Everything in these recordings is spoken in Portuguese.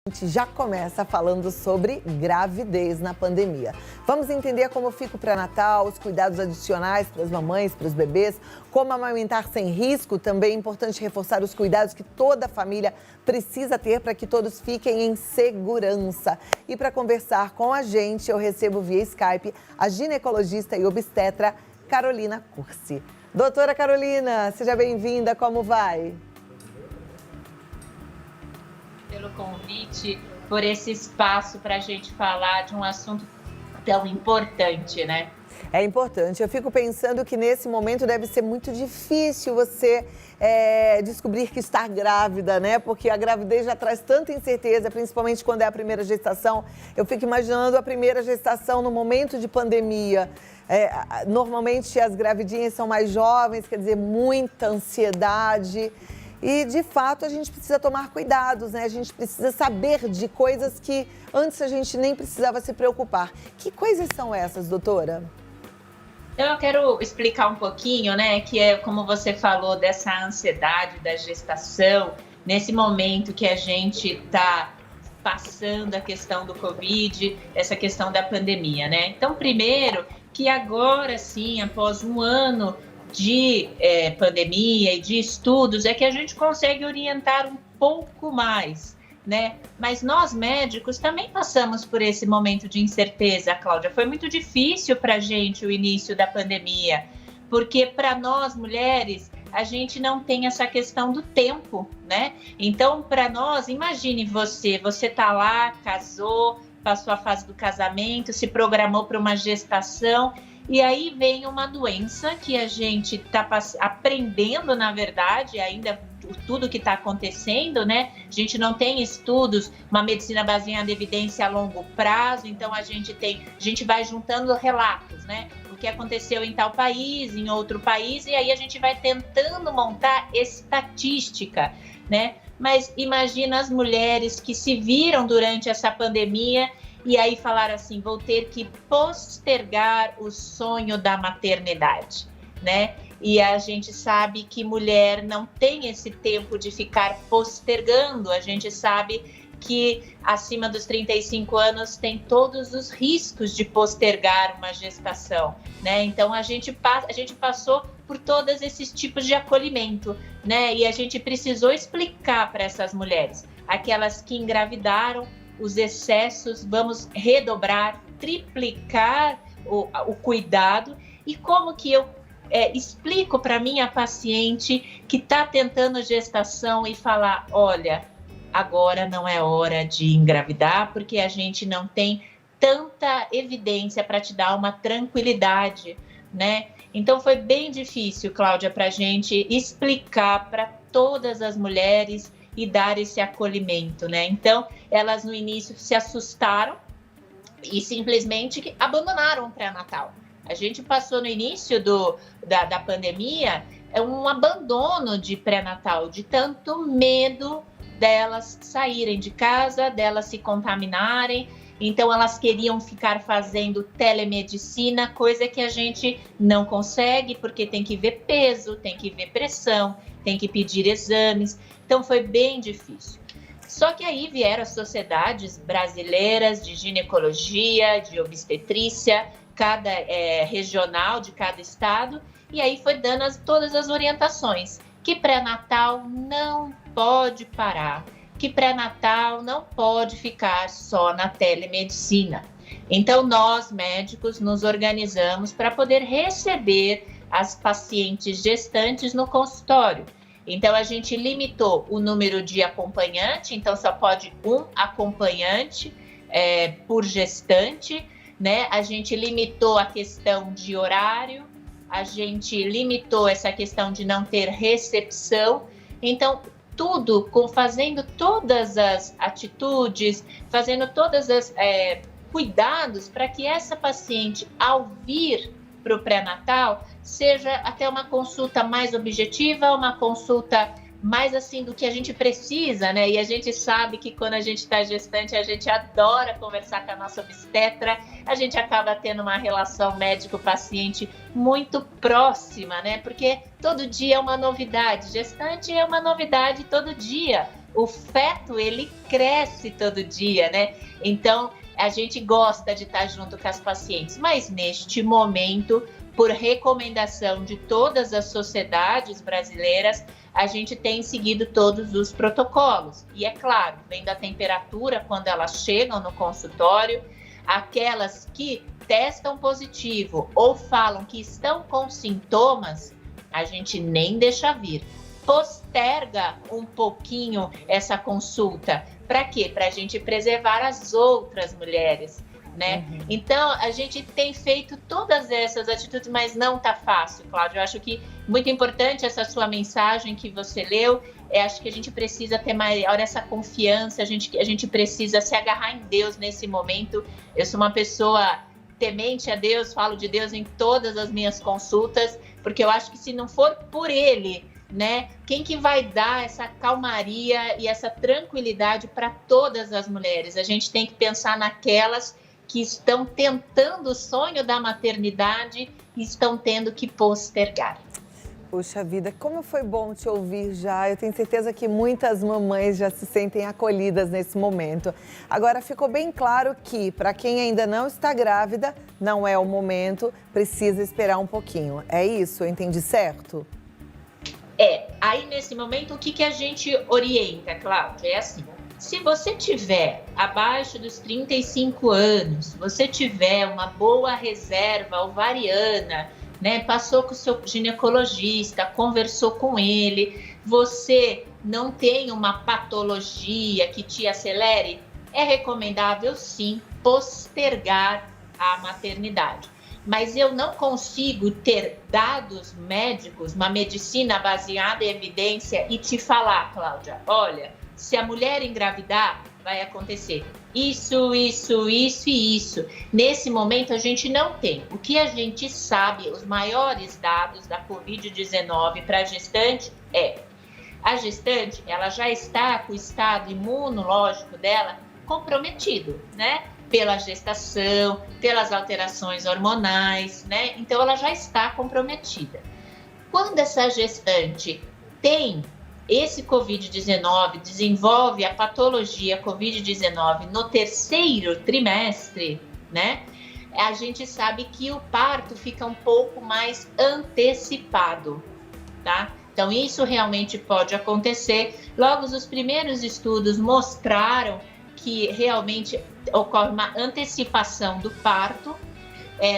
A gente já começa falando sobre gravidez na pandemia. Vamos entender como fica o pré-natal, os cuidados adicionais para as mamães, para os bebês, como amamentar sem risco. Também é importante reforçar os cuidados que toda a família precisa ter para que todos fiquem em segurança. E para conversar com a gente, eu recebo via Skype a ginecologista e obstetra Carolina Cursi. Doutora Carolina, seja bem-vinda, como vai? Pelo convite, por esse espaço para a gente falar de um assunto tão importante, né? É importante. Eu fico pensando que nesse momento deve ser muito difícil você descobrir que está grávida, né? Porque a gravidez já traz tanta incerteza, principalmente quando é a primeira gestação. Eu fico imaginando a primeira gestação no momento de pandemia. Normalmente as gravidinhas são mais jovens, quer dizer, muita ansiedade. E, de fato, a gente precisa tomar cuidados, né? A gente precisa saber de coisas que antes a gente nem precisava se preocupar. Que coisas são essas, doutora? Então, eu quero explicar um pouquinho, né, que é como você falou dessa ansiedade da gestação, nesse momento que a gente está passando a questão do Covid, essa questão da pandemia, né? Então, primeiro, que agora sim, após um ano de pandemia e de estudos, é que a gente consegue orientar um pouco mais, né? Mas nós médicos também passamos por esse momento de incerteza, Cláudia. Foi muito difícil para a gente o início da pandemia, porque para nós mulheres, a gente não tem essa questão do tempo, né? Então, para nós, imagine você tá lá, casou, passou a fase do casamento, se programou para uma gestação. E aí vem uma doença que a gente está aprendendo, na verdade, ainda tudo que está acontecendo, né? A gente não tem estudos, uma medicina baseada em evidência a longo prazo, então a gente vai juntando relatos, né? O que aconteceu em tal país, em outro país, e aí a gente vai tentando montar estatística, né? Mas imagina as mulheres que se viram durante essa pandemia e aí falaram assim, vou ter que postergar o sonho da maternidade, né? E a gente sabe que mulher não tem esse tempo de ficar postergando, a gente sabe que acima dos 35 anos tem todos os riscos de postergar uma gestação, né? Então a gente passou por todos esses tipos de acolhimento, né? E a gente precisou explicar para essas mulheres, aquelas que engravidaram, os excessos, vamos redobrar, triplicar o cuidado e como que eu explico para minha paciente que está tentando gestação e falar, olha, agora não é hora de engravidar porque a gente não tem tanta evidência para te dar uma tranquilidade, né? Então foi bem difícil, Cláudia, para a gente explicar para todas as mulheres e dar esse acolhimento, né? Então, elas no início se assustaram e simplesmente abandonaram o pré-natal. A gente passou no início da pandemia um abandono de pré-natal, de tanto medo delas saírem de casa, delas se contaminarem. Então, elas queriam ficar fazendo telemedicina, coisa que a gente não consegue, porque tem que ver peso, tem que ver pressão, tem que pedir exames. Então, foi bem difícil. Só que aí vieram as sociedades brasileiras de ginecologia, de obstetrícia, cada regional de cada estado, e aí foi dando todas as orientações, que pré-natal não pode parar, que pré-natal não pode ficar só na telemedicina. Então, nós médicos nos organizamos para poder receber as pacientes gestantes no consultório. Então, a gente limitou o número de acompanhante, então só pode um acompanhante por gestante, né? A gente limitou a questão de horário, a gente limitou essa questão de não ter recepção. Então, fazendo todas as atitudes, fazendo todos os cuidados para que essa paciente, ao vir para o pré-natal, seja até uma consulta mais objetiva, uma consulta mais assim do que a gente precisa, né? E a gente sabe que quando a gente está gestante, a gente adora conversar com a nossa obstetra, a gente acaba tendo uma relação médico-paciente muito próxima, né? Porque todo dia é uma novidade, gestante é uma novidade todo dia. o feto, ele cresce todo dia, né? Então, a gente gosta de estar junto com as pacientes, mas neste momento, por recomendação de todas as sociedades brasileiras, a gente tem seguido todos os protocolos. E é claro, vendo a temperatura quando elas chegam no consultório, aquelas que testam positivo ou falam que estão com sintomas, a gente nem deixa vir. Posterga um pouquinho essa consulta. Para quê? Para a gente preservar as outras mulheres, né? Então, a gente tem feito todas essas atitudes, mas não tá fácil, Cláudia. Eu acho que muito importante essa sua mensagem que você leu. Acho que a gente precisa ter maior essa confiança, a gente precisa se agarrar em Deus nesse momento. Eu sou uma pessoa temente a Deus, falo de Deus em todas as minhas consultas, porque eu acho que se não for por Ele, né, quem que vai dar essa calmaria e essa tranquilidade para todas as mulheres? A gente tem que pensar naquelas que estão tentando o sonho da maternidade e estão tendo que postergar. Puxa vida, como foi bom te ouvir já. Eu tenho certeza que muitas mamães já se sentem acolhidas nesse momento. Agora, ficou bem claro que, para quem ainda não está grávida, não é o momento, precisa esperar um pouquinho. É isso? Eu entendi certo? Aí nesse momento, o que a gente orienta, Cláudia? É assim, se você tiver abaixo dos 35 anos, você tiver uma boa reserva ovariana, né, passou com o seu ginecologista, conversou com ele, você não tem uma patologia que te acelere, é recomendável sim postergar a maternidade. Mas eu não consigo ter dados médicos, uma medicina baseada em evidência e te falar, Cláudia, olha, se a mulher engravidar, vai acontecer isso, isso, isso e isso. Nesse momento, a gente não tem. O que a gente sabe, os maiores dados da Covid-19 para a gestante a gestante, ela já está com o estado imunológico dela comprometido, né? Pela gestação, pelas alterações hormonais, né? Então, ela já está comprometida. Quando essa gestante tem esse Covid-19, desenvolve a patologia Covid-19 no terceiro trimestre, né? A gente sabe que o parto fica um pouco mais antecipado, tá? Então, isso realmente pode acontecer. Logo, os primeiros estudos mostraram que realmente ocorre uma antecipação do parto.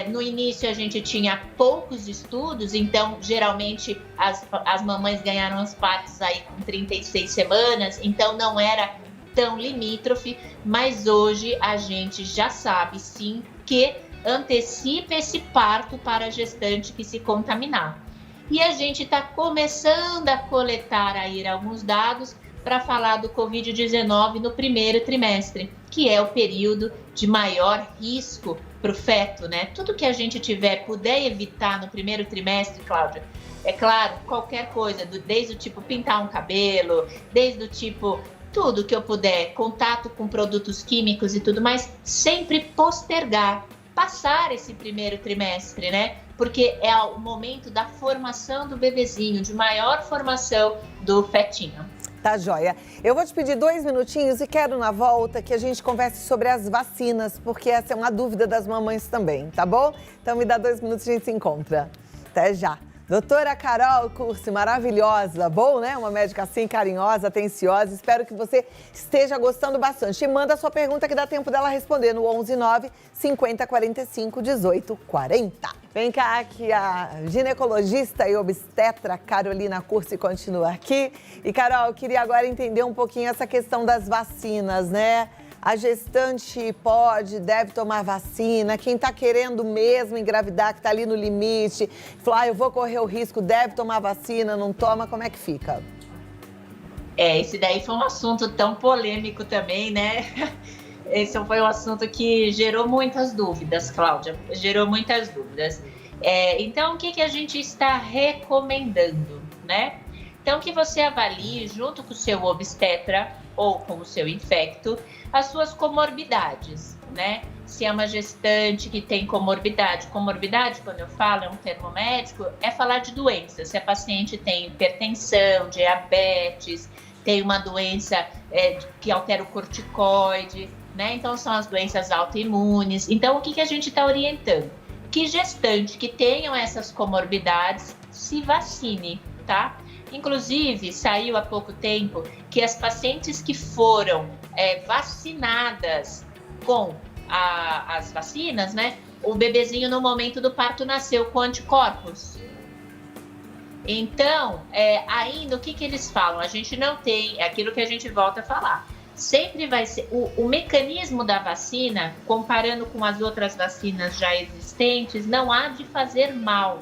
No início a gente tinha poucos estudos, então geralmente as mamães ganharam os partos aí com 36 semanas, então não era tão limítrofe, mas hoje a gente já sabe sim que antecipa esse parto para a gestante que se contaminar. E a gente está começando a coletar aí alguns dados para falar do Covid-19 no primeiro trimestre, que é o período de maior risco para o feto, né? Tudo que a gente puder evitar no primeiro trimestre, Cláudia, é claro, qualquer coisa, desde o tipo pintar um cabelo, desde o tipo tudo que eu puder, contato com produtos químicos e tudo mais, sempre postergar, passar esse primeiro trimestre, né? Porque é o momento da formação do bebezinho, de maior formação do fetinho. Tá joia. Eu vou te pedir 2 minutinhos e quero na volta que a gente converse sobre as vacinas, porque essa é uma dúvida das mamães também, tá bom? Então me dá 2 minutos e a gente se encontra. Até já. Doutora Carol Cursi, maravilhosa, bom, né? Uma médica assim, carinhosa, atenciosa. Espero que você esteja gostando bastante. E manda a sua pergunta que dá tempo dela responder no 119 50 45 18 40. Vem cá que a ginecologista e obstetra Carolina Cursi continua aqui. E Carol, eu queria agora entender um pouquinho essa questão das vacinas, né? A gestante deve tomar vacina, quem está querendo mesmo engravidar, que está ali no limite, falar, eu vou correr o risco, deve tomar vacina, não toma, como é que fica? Esse daí foi um assunto tão polêmico também, né? Esse foi um assunto que gerou muitas dúvidas, Cláudia, gerou muitas dúvidas. Então, o que a gente está recomendando, né? Então, que você avalie junto com o seu obstetra ou com o seu infecto as suas comorbidades, né? Se é uma gestante que tem comorbidade, quando eu falo, é um termo médico, é falar de doenças. Se a paciente tem hipertensão, diabetes, tem uma doença que altera o corticoide, né? Então, são as doenças autoimunes. Então, o que a gente está orientando? Que gestante que tenham essas comorbidades se vacine, tá? Inclusive, saiu há pouco tempo que as pacientes que foram vacinadas com as vacinas, né? O bebezinho no momento do parto nasceu com anticorpos. Então, ainda o que eles falam? A gente não tem, é aquilo que a gente volta a falar. Sempre vai ser, o mecanismo da vacina, comparando com as outras vacinas já existentes, não há de fazer mal.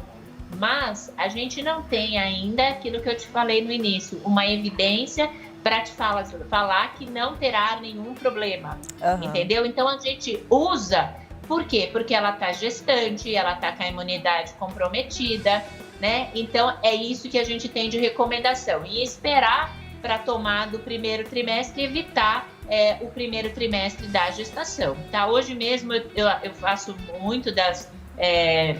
Mas a gente não tem ainda aquilo que eu te falei no início, uma evidência para te falar que não terá nenhum problema, entendeu? Então a gente usa, por quê? Porque ela está gestante, ela está com a imunidade comprometida, né? Então é isso que a gente tem de recomendação. E esperar para tomar do primeiro trimestre, evitar o primeiro trimestre da gestação, tá? Hoje mesmo eu faço muito das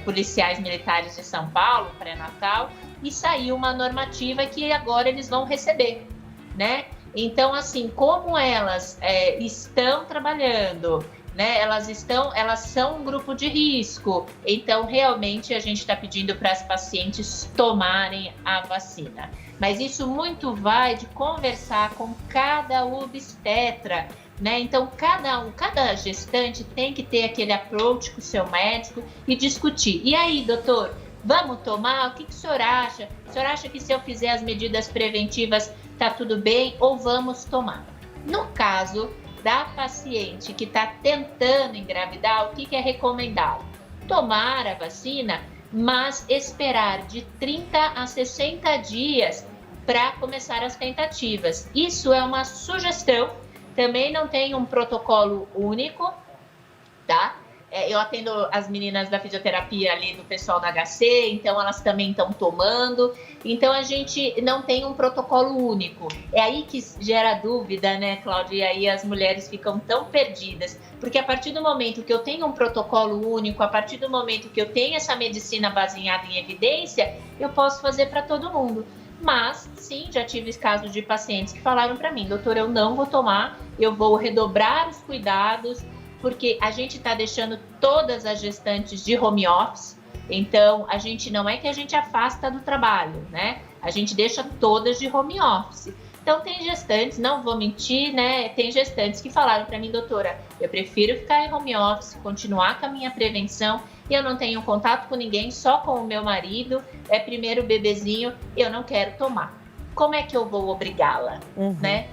policiais militares de São Paulo, pré-natal, e saiu uma normativa que agora eles vão receber, né? Então, assim, como elas estão trabalhando, né? Elas são um grupo de risco, então realmente a gente está pedindo para as pacientes tomarem a vacina. Mas isso muito vai de conversar com cada obstetra, né? Então, cada gestante tem que ter aquele approach com o seu médico e discutir. E aí, doutor, vamos tomar? O que o senhor acha? O senhor acha que se eu fizer as medidas preventivas tá tudo bem ou vamos tomar? No caso da paciente que está tentando engravidar, o que é recomendado? Tomar a vacina, mas esperar de 30 a 60 dias para começar as tentativas. Isso é uma sugestão, também não tem um protocolo único, tá? Eu atendo as meninas da fisioterapia ali do pessoal da HC, então elas também estão tomando. Então a gente não tem um protocolo único. É aí que gera dúvida, né, Cláudia? E aí as mulheres ficam tão perdidas. Porque a partir do momento que eu tenho um protocolo único, a partir do momento que eu tenho essa medicina baseada em evidência, eu posso fazer para todo mundo. Mas, sim, já tive casos de pacientes que falaram para mim, doutor, eu não vou tomar, eu vou redobrar os cuidados, porque a gente está deixando todas as gestantes de home office, então a gente não é que a gente afasta do trabalho, né? A gente deixa todas de home office. Então tem gestantes, não vou mentir, né? Tem gestantes que falaram para mim, doutora, eu prefiro ficar em home office, continuar com a minha prevenção, e eu não tenho contato com ninguém, só com o meu marido, primeiro bebezinho, eu não quero tomar. Como é que eu vou obrigá-la, né?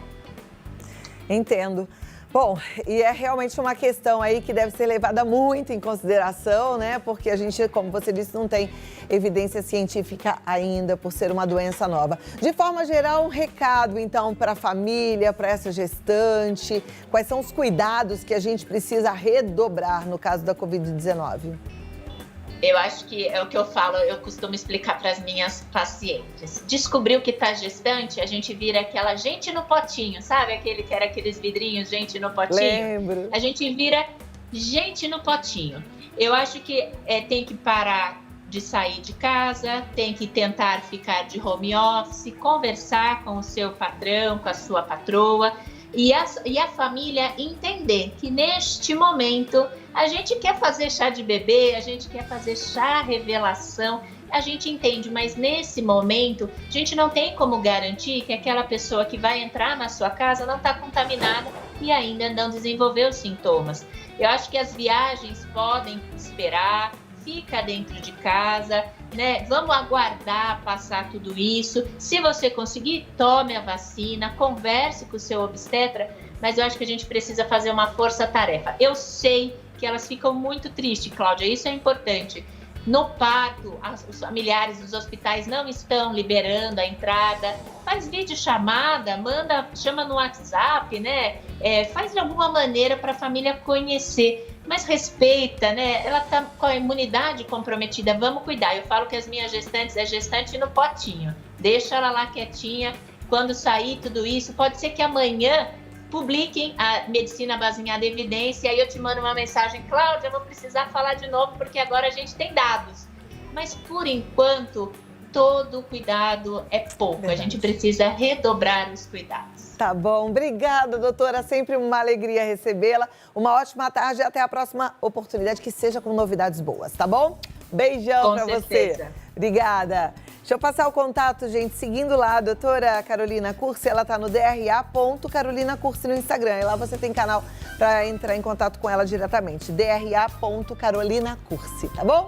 Entendo. Bom, e é realmente uma questão aí que deve ser levada muito em consideração, né? Porque a gente, como você disse, não tem evidência científica ainda por ser uma doença nova. De forma geral, um recado, então, para a família, para essa gestante. Quais são os cuidados que a gente precisa redobrar no caso da Covid-19? Eu acho que é o que eu falo, eu costumo explicar para as minhas pacientes. Descobriu que está gestante, a gente vira aquela gente no potinho, sabe? Aquele que era aqueles vidrinhos, gente no potinho. Lembro. A gente vira gente no potinho. Eu acho que tem que parar de sair de casa, tem que tentar ficar de home office, conversar com o seu patrão, com a sua patroa, e a família entender que neste momento a gente quer fazer chá de bebê, a gente quer fazer chá revelação, a gente entende, mas nesse momento a gente não tem como garantir que aquela pessoa que vai entrar na sua casa não está contaminada e ainda não desenvolveu os sintomas. Eu acho que as viagens podem esperar, fica dentro de casa, né? Vamos aguardar passar tudo isso. Se você conseguir, tome a vacina, converse com o seu obstetra, mas eu acho que a gente precisa fazer uma força-tarefa. Eu sei que elas ficam muito tristes, Cláudia, isso é importante. No parto, os familiares dos hospitais não estão liberando a entrada. Faz videochamada, chama no WhatsApp, né? Faz de alguma maneira para a família conhecer. Mas respeita, né? Ela está com a imunidade comprometida, vamos cuidar. Eu falo que as minhas gestantes é gestante no potinho. Deixa ela lá quietinha. Quando sair tudo isso, pode ser que amanhã publiquem a medicina baseada em evidência, e aí eu te mando uma mensagem, Cláudia, eu vou precisar falar de novo, porque agora a gente tem dados. Mas, por enquanto, todo cuidado é pouco. Verdade. A gente precisa redobrar os cuidados. Tá bom, obrigada, doutora. Sempre uma alegria recebê-la. Uma ótima tarde e até a próxima oportunidade, que seja com novidades boas, tá bom? Beijão pra você. Obrigada. Deixa eu passar o contato, gente, seguindo lá a doutora Carolina Cursi, ela tá no dra.carolinacursi no Instagram. E lá você tem canal para entrar em contato com ela diretamente, dra.carolinacursi, tá bom?